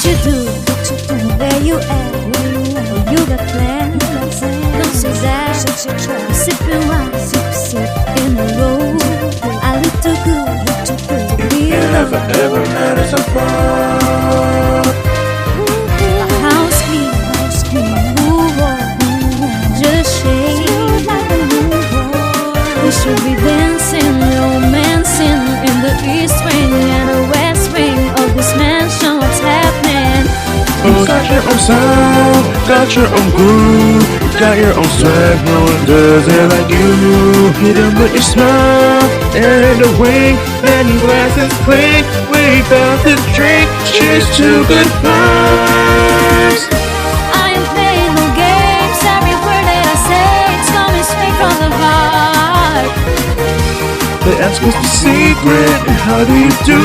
you do? Where you at? Oh, you got plans? Don't say that. I'm sipping wine, sip in the road. I look too good to be alone. Ever met us apart. My house clean, just shake like a moonboy. We should be dancing, romancing in the east wing and the west wing of this mansion. What's happening? You got your own sound, got your own groove, got your own swag, no one does it like you. Hit 'em with your smile and a wink, then glasses clink. We about to drink, cheers to good vibes. I am playing no games, every word that I say, it's coming straight from the heart. They ask what's the secret and how do you do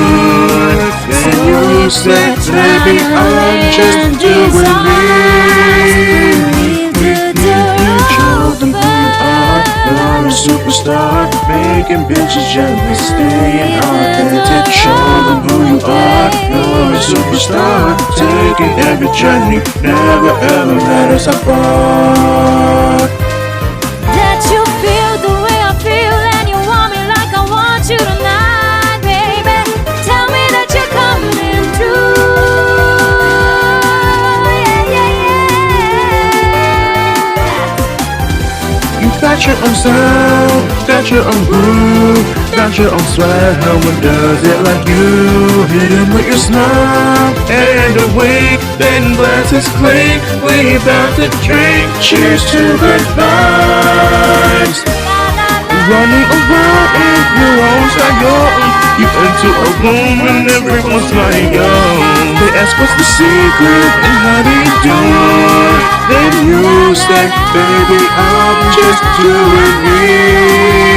it? Then you say, baby, I'm just doing me. Show them who you are. You're a superstar, making bitches jealous, staying authentic. Show them who you are. You're a superstar, taking every journey, never ever let us apart. That you feel the way I feel and you want me like I want you tonight, baby. Tell me that you're coming through. You got your own sound, got your own groove, got your own swag, no one does it like you. Hit 'em with your smile and a wink, then glasses clink. We about to drink, cheers to good vibes. Running around in your own style, you into a room and everyone's like, yo. They ask what's the secret and how do you do it? Then you say, baby, I'm just doing me.